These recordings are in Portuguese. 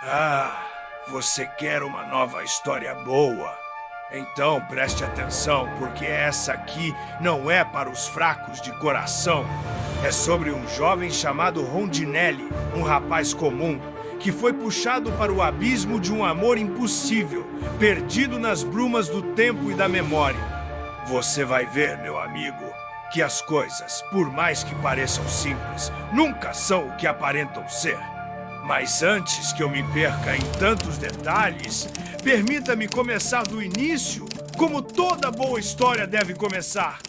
Ah, você quer uma nova história boa? Então preste atenção, porque essa aqui não é para os fracos de coração. É sobre um jovem chamado Rondinelli, um rapaz comum, que foi puxado para o abismo de um amor impossível, perdido nas brumas do tempo e da memória. Você vai ver, meu amigo, que as coisas, por mais que pareçam simples, nunca são o que aparentam ser. Mas antes que eu me perca em tantos detalhes, permita-me começar do início, como toda boa história deve começar.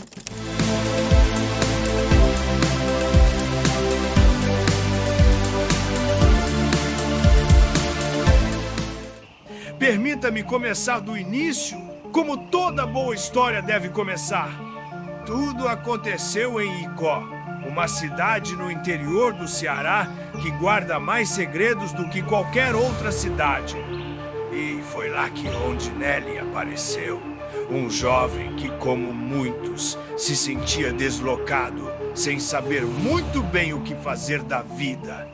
Permita-me começar do início, como toda boa história deve começar. Tudo aconteceu em Icó, uma cidade no interior do Ceará que guarda mais segredos do que qualquer outra cidade. E foi lá que Rondinelli apareceu. Um jovem que, como muitos, se sentia deslocado, sem saber muito bem o que fazer da vida.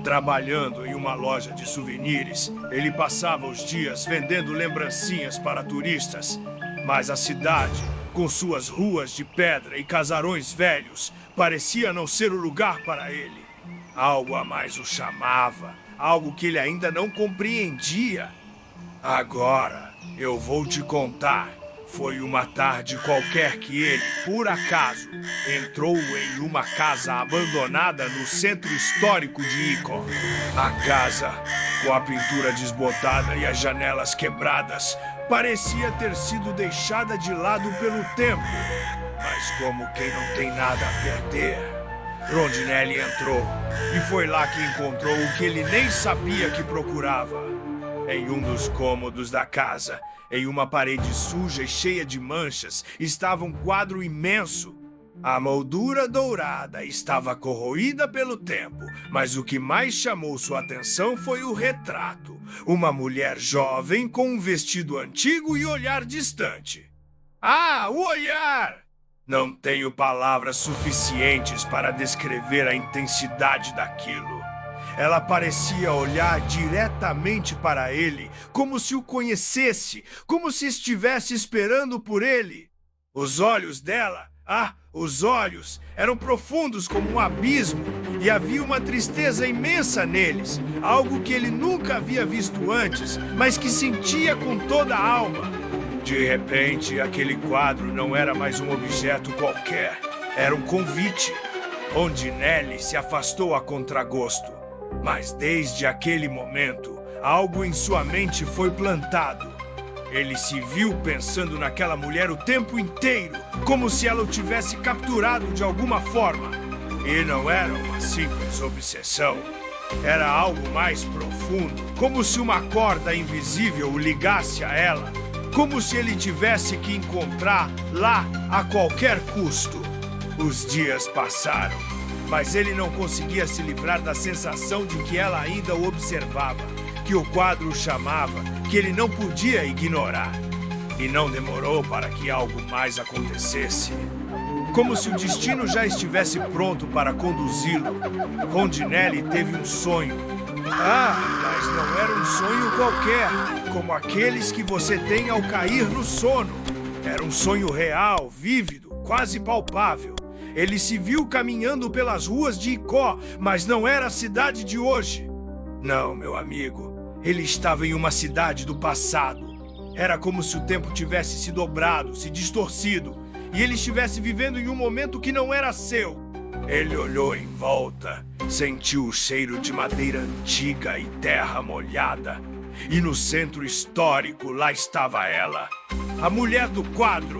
Trabalhando em uma loja de souvenirs, ele passava os dias vendendo lembrancinhas para turistas. Mas a cidade, com suas ruas de pedra e casarões velhos, parecia não ser o lugar para ele. Algo a mais o chamava, algo que ele ainda não compreendia. Agora, eu vou te contar. Foi uma tarde qualquer que ele, por acaso, entrou em uma casa abandonada no centro histórico de Icó. A casa, com a pintura desbotada e as janelas quebradas, parecia ter sido deixada de lado pelo tempo. Mas como quem não tem nada a perder, Rondinelli entrou e foi lá que encontrou o que ele nem sabia que procurava. Em um dos cômodos da casa, em uma parede suja e cheia de manchas, estava um quadro imenso. A moldura dourada estava corroída pelo tempo, mas o que mais chamou sua atenção foi o retrato. Uma mulher jovem com um vestido antigo e olhar distante. Ah, o olhar! Não tenho palavras suficientes para descrever a intensidade daquilo. Ela parecia olhar diretamente para ele, como se o conhecesse, como se estivesse esperando por ele. Os olhos dela, os olhos, eram profundos como um abismo e havia uma tristeza imensa neles, algo que ele nunca havia visto antes, mas que sentia com toda a alma. De repente, aquele quadro não era mais um objeto qualquer, era um convite. Rondinelli se afastou a contragosto. Mas desde aquele momento, algo em sua mente foi plantado. Ele se viu pensando naquela mulher o tempo inteiro, como se ela o tivesse capturado de alguma forma. E não era uma simples obsessão. Era algo mais profundo, como se uma corda invisível o ligasse a ela. Como se ele tivesse que encontrar lá a qualquer custo. Os dias passaram. Mas ele não conseguia se livrar da sensação de que ela ainda o observava, que o quadro o chamava, que ele não podia ignorar. E não demorou para que algo mais acontecesse. Como se o destino já estivesse pronto para conduzi-lo, Rondinelli teve um sonho. Mas não era um sonho qualquer, como aqueles que você tem ao cair no sono. Era um sonho real, vívido, quase palpável. Ele se viu caminhando pelas ruas de Icó, mas não era a cidade de hoje. Não, meu amigo. Ele estava em uma cidade do passado. Era como se o tempo tivesse se dobrado, se distorcido, e ele estivesse vivendo em um momento que não era seu. Ele olhou em volta, sentiu o cheiro de madeira antiga e terra molhada. E no centro histórico, lá estava ela, a mulher do quadro.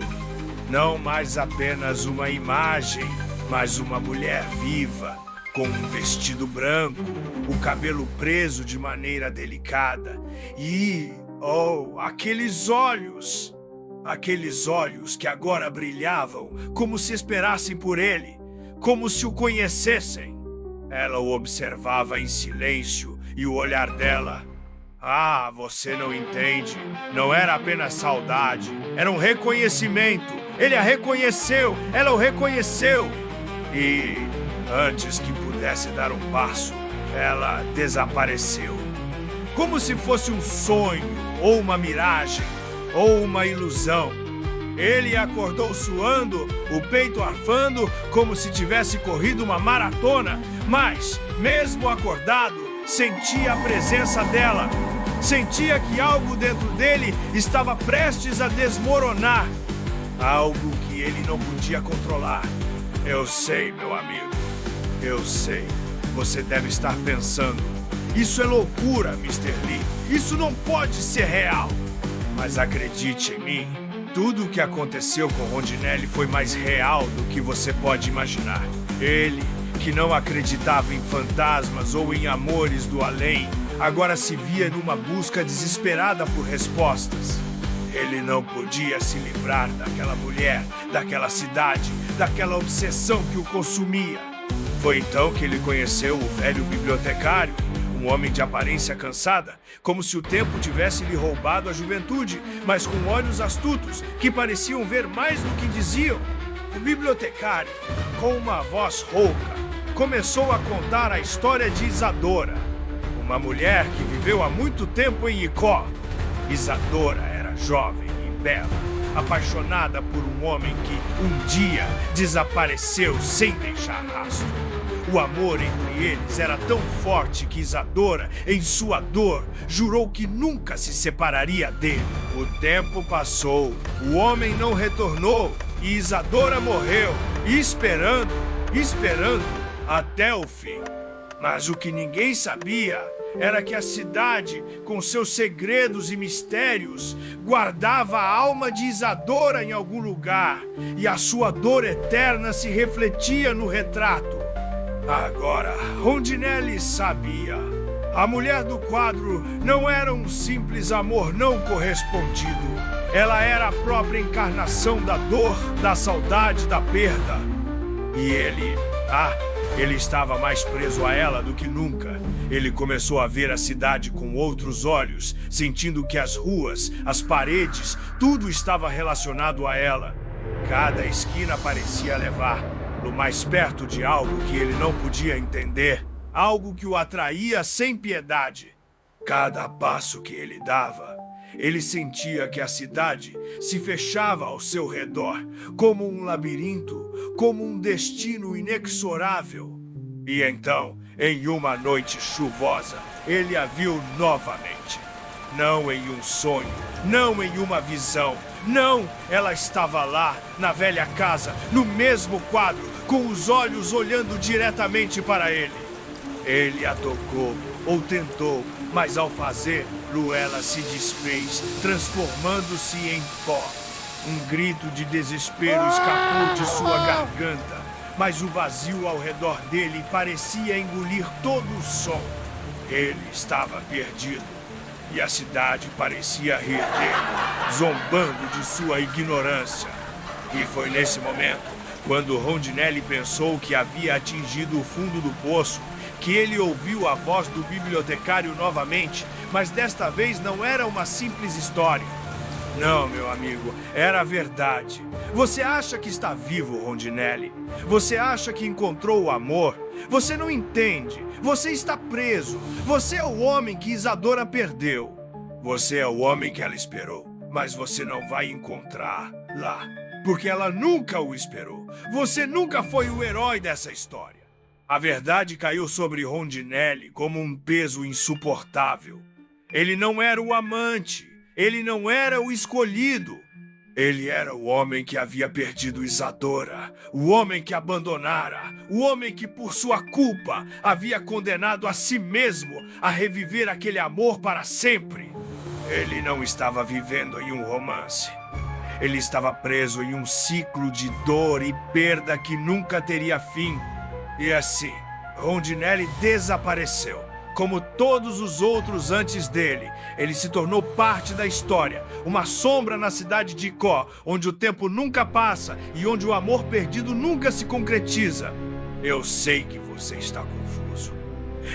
Não mais apenas uma imagem, mas uma mulher viva, com um vestido branco, o cabelo preso de maneira delicada. E, aqueles olhos! Aqueles olhos que agora brilhavam, como se esperassem por ele, como se o conhecessem. Ela o observava em silêncio e o olhar dela... você não entende. Não era apenas saudade, era um reconhecimento. Ele a reconheceu, ela o reconheceu. E, antes que pudesse dar um passo, ela desapareceu. como se fosse um sonho, ou uma miragem, ou uma ilusão. Ele acordou suando, o peito arfando, como se tivesse corrido uma maratona, mas, mesmo acordado, sentia a presença dela. Sentia que algo dentro dele estava prestes a desmoronar. Algo que ele não podia controlar. Eu sei, meu amigo. Eu sei. Você deve estar pensando: isso é loucura, Mr. Lee. Isso não pode ser real. Mas acredite em mim, tudo o que aconteceu com Rondinelli foi mais real do que você pode imaginar. Ele, que não acreditava em fantasmas ou em amores do além, agora se via numa busca desesperada por respostas. Ele não podia se livrar daquela mulher, daquela cidade, daquela obsessão que o consumia. Foi então que ele conheceu o velho bibliotecário, um homem de aparência cansada, como se o tempo tivesse lhe roubado a juventude, mas com olhos astutos que pareciam ver mais do que diziam. O bibliotecário, com uma voz rouca, começou a contar a história de Isadora, uma mulher que viveu há muito tempo em Icó. Isadora era jovem e bela, apaixonada por um homem que um dia desapareceu sem deixar rastro. O amor entre eles era tão forte que Isadora, em sua dor, jurou que nunca se separaria dele. O tempo passou, o homem não retornou e Isadora morreu, esperando até o fim. Mas o que ninguém sabia era que a cidade, com seus segredos e mistérios, guardava a alma de Isadora em algum lugar, e a sua dor eterna se refletia no retrato. Agora, Rondinelli sabia. A mulher do quadro não era um simples amor não correspondido. Ela era a própria encarnação da dor, da saudade, da perda. E ele estava mais preso a ela do que nunca. Ele começou a ver a cidade com outros olhos, sentindo que as ruas, as paredes, tudo estava relacionado a ela. Cada esquina parecia levá-lo mais perto de algo que ele não podia entender, algo que o atraía sem piedade. Cada passo que ele dava, ele sentia que a cidade se fechava ao seu redor, como um labirinto, como um destino inexorável. E então, em uma noite chuvosa, ele a viu novamente. Não em um sonho, não em uma visão. Não, ela estava lá, na velha casa, no mesmo quadro, com os olhos olhando diretamente para ele. Ele a tocou, ou tentou, mas ao fazê-lo ela se desfez, transformando-se em pó. Um grito de desespero escapou de sua garganta, mas o vazio ao redor dele parecia engolir todo o som. Ele estava perdido, e a cidade parecia rir dele, zombando de sua ignorância. E foi nesse momento, quando Rondinelli pensou que havia atingido o fundo do poço, que ele ouviu a voz do bibliotecário novamente, mas desta vez não era uma simples história. Não, meu amigo, era a verdade. Você acha que está vivo, Rondinelli? Você acha que encontrou o amor? Você não entende. Você está preso. Você é o homem que Isadora perdeu. Você é o homem que ela esperou. Mas você não vai encontrar lá, porque ela nunca o esperou. Você nunca foi o herói dessa história. A verdade caiu sobre Rondinelli como um peso insuportável. Ele não era o amante. Ele não era o escolhido. Ele era o homem que havia perdido Isadora, o homem que abandonara, o homem que, por sua culpa, havia condenado a si mesmo a reviver aquele amor para sempre. Ele não estava vivendo em um romance. Ele estava preso em um ciclo de dor e perda que nunca teria fim. E assim, Rondinelli desapareceu. Como todos os outros antes dele, ele se tornou parte da história, uma sombra na cidade de Icó, onde o tempo nunca passa e onde o amor perdido nunca se concretiza. Eu sei que você está confuso.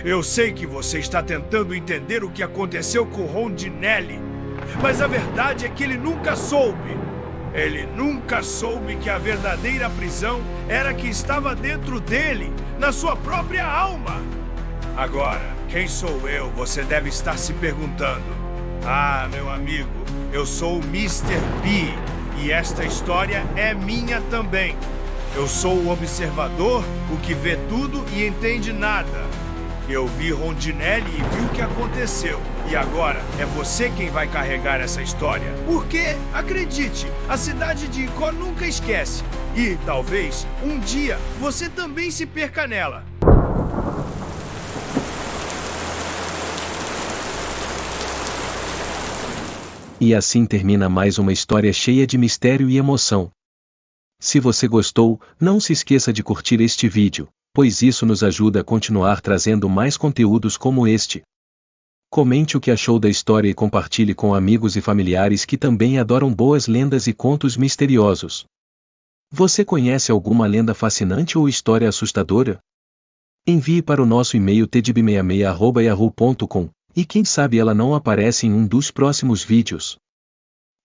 Eu sei que você está tentando entender o que aconteceu com Rondinelli, mas a verdade é que ele nunca soube. Ele nunca soube que a verdadeira prisão era que estava dentro dele, na sua própria alma. Agora, Quem sou eu? Você deve estar se perguntando. Ah, meu amigo, eu sou o Mr. P e esta história é minha também. Eu sou o observador, o que vê tudo e entende nada. Eu vi Rondinelli e vi o que aconteceu. E agora é você quem vai carregar essa história. Porque, acredite, a cidade de Icó nunca esquece. E, talvez, um dia, você também se perca nela. E assim termina mais uma história cheia de mistério e emoção. Se você gostou, não se esqueça de curtir este vídeo, pois isso nos ajuda a continuar trazendo mais conteúdos como este. Comente o que achou da história e compartilhe com amigos e familiares que também adoram boas lendas e contos misteriosos. Você conhece alguma lenda fascinante ou história assustadora? Envie para o nosso e-mail tedib66@yahoo.com, e quem sabe ela não aparece em um dos próximos vídeos.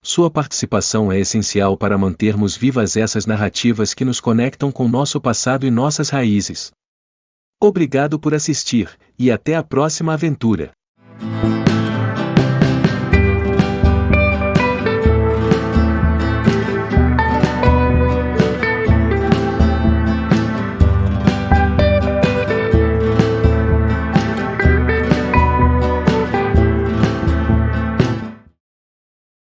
Sua participação é essencial para mantermos vivas essas narrativas que nos conectam com nosso passado e nossas raízes. Obrigado por assistir, e até a próxima aventura!